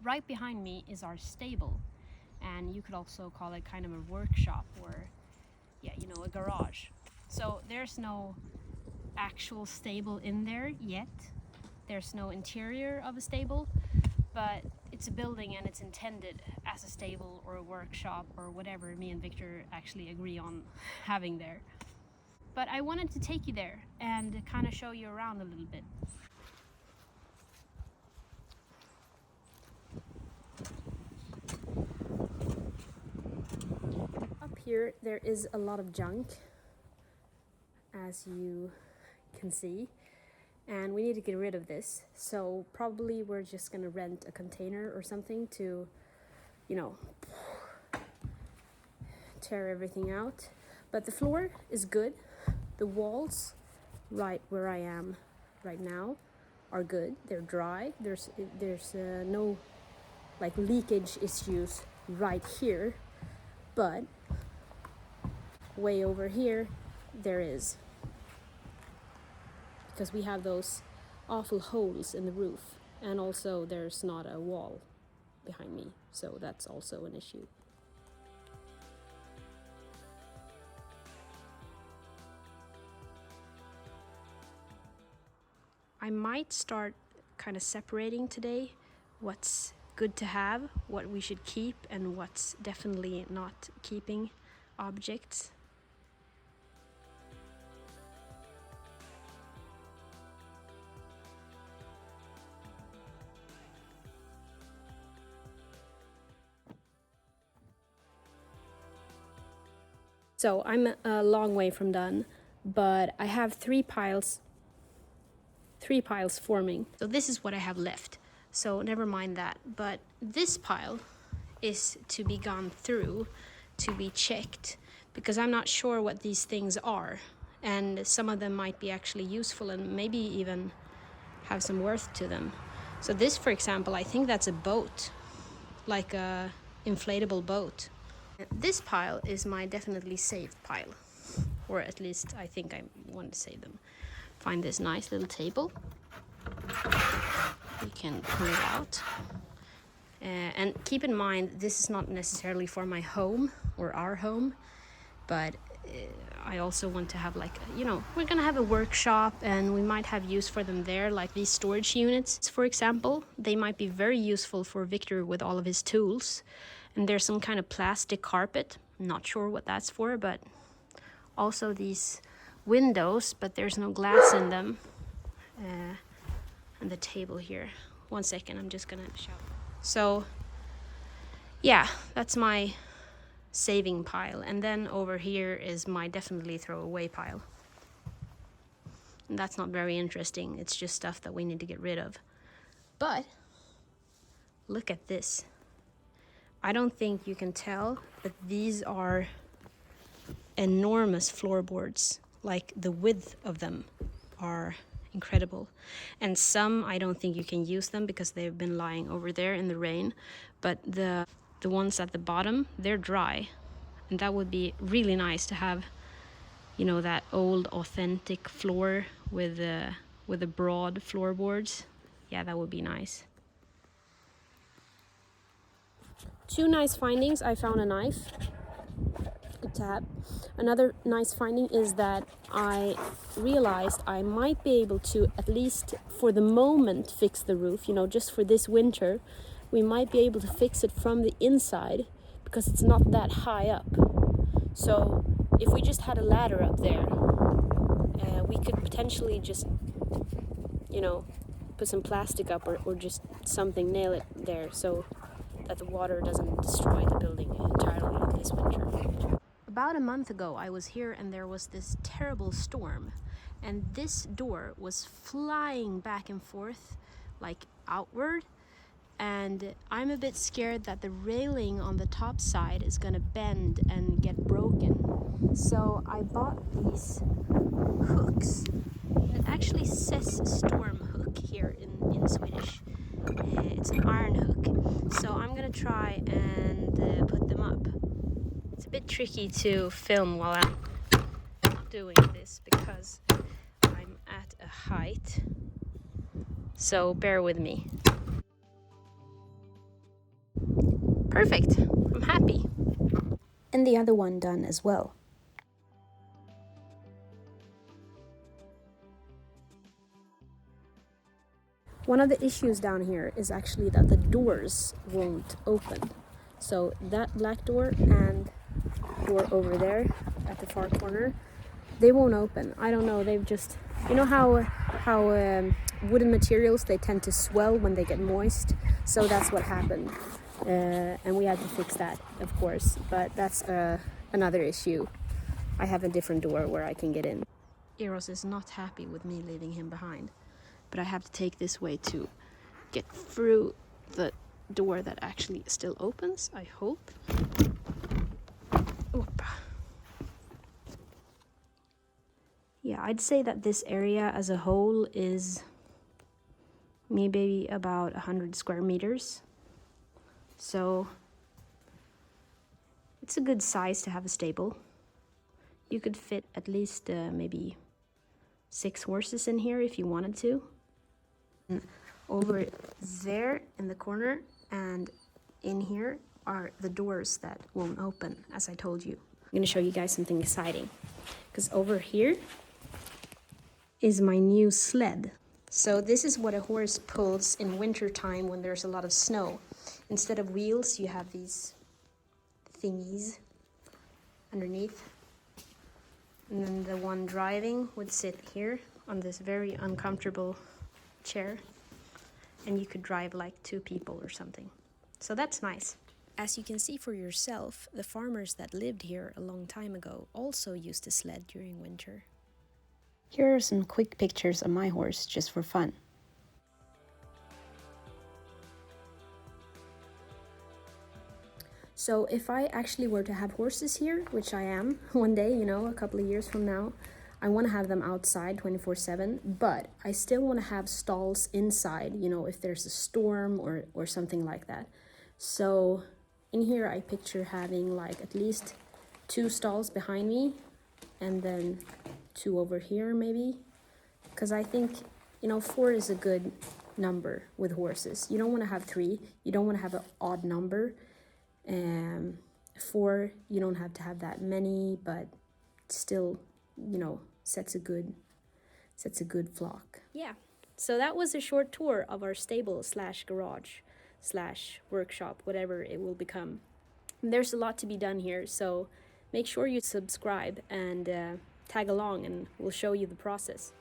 right behind me is our stable, and you could also call it kind of a workshop, or yeah, you know, a garage. So there's no actual stable in there yet. There's no interior of a stable, but it's a building and it's intended as a stable or a workshop or whatever me and Victor actually agree on having there. But I wanted to take you there and kind of show you around a little bit. Up here there is a lot of junk, as you can see, and we need to get rid of this. So probably we're just gonna rent a container or something to, you know, tear everything out. But the floor is good. The walls right where I am right now are good. They're dry. There's no like leakage issues right here, but way over here there is, because we have those awful holes in the roof, and also there's not a wall behind me, so that's also an issue. I might start kind of separating today what's good to have, what we should keep, and what's definitely not keeping objects. So I'm a long way from done, but I have three piles forming. So this is what I have left. So never mind that. But this pile is to be gone through, to be checked, because I'm not sure what these things are. And some of them might be actually useful and maybe even have some worth to them. So this, for example, I think that's a boat, like a inflatable boat. This pile is my definitely saved pile, or at least I think I want to save them. Find this nice little table. You can pull it out. And keep in mind, this is not necessarily for my home or our home, but I also want to have, like, you know, we're gonna have a workshop and we might have use for them there, like these storage units, for example. They might be very useful for Victor with all of his tools. And there's some kind of plastic carpet, not sure what that's for, but also these windows, but there's no glass in them. And the table here. 1 second, I'm just gonna shout. So yeah, that's my saving pile, and then over here is my definitely throw away pile. And that's not very interesting, it's just stuff that we need to get rid of. But look at this. I don't think you can tell, but these are enormous floorboards. Like, the width of them are incredible. And some, I don't think you can use them because they've been lying over there in the rain. But the ones at the bottom, they're dry. And that would be really nice to have, you know, that old authentic floor with the broad floorboards. Yeah, that would be nice. Two nice findings. I found a knife. Good to have. Another nice finding is that I realized I might be able to, at least for the moment, fix the roof. You know, just for this winter, we might be able to fix it from the inside because it's not that high up. So if we just had a ladder up there, we could potentially just, you know, put some plastic up or just something, nail it there so that the water doesn't destroy the building entirely this winter. About a month ago, I was here and there was this terrible storm, and this door was flying back and forth, like outward, and I'm a bit scared that the railing on the top side is gonna bend and get broken. So I bought these hooks. It actually says storm hook here in Swedish. It's an iron hook. So I'm gonna try and put them up. It's a bit tricky to film while I'm doing this because I'm at a height. So bear with me. Perfect, I'm happy. And the other one done as well. One of the issues down here is actually that the doors won't open. So that black door and door over there at the far corner, they won't open. I don't know, they've just, you know how wooden materials, they tend to swell when they get moist. So that's what happened. And we had to fix that, of course, but that's another issue. I have a different door where I can get in. Eros is not happy with me leaving him behind, but I have to take this way to get through the door that actually still opens, I hope. Oop. Yeah, I'd say that this area as a whole is maybe about 100 square meters. So it's a good size to have a stable. You could fit at least maybe 6 horses in here if you wanted to. And over there in the corner and in here are the doors that won't open, as I told you. I'm gonna show you guys something exciting, because over here is my new sled. So this is what a horse pulls in winter time when there's a lot of snow. Instead of wheels, you have these thingies underneath. And then the one driving would sit here on this very uncomfortable chair. And you could drive like 2 people or something. So that's nice. As you can see for yourself, the farmers that lived here a long time ago also used a sled during winter. Here are some quick pictures of my horse, just for fun. So if I actually were to have horses here, which I am one day, you know, a couple of years from now, I want to have them outside 24/7, but I still want to have stalls inside, you know, if there's a storm or something like that. So in here I picture having like at least 2 stalls behind me and then 2 over here maybe, because I think, you know, 4 is a good number with horses. You don't want to have 3, you don't want to have an odd number. 4, you don't have to have that many, but still, you know, sets a good flock. Yeah, so that was a short tour of our stable / garage / workshop, whatever it will become. And there's a lot to be done here, so make sure you subscribe and tag along, and we'll show you the process.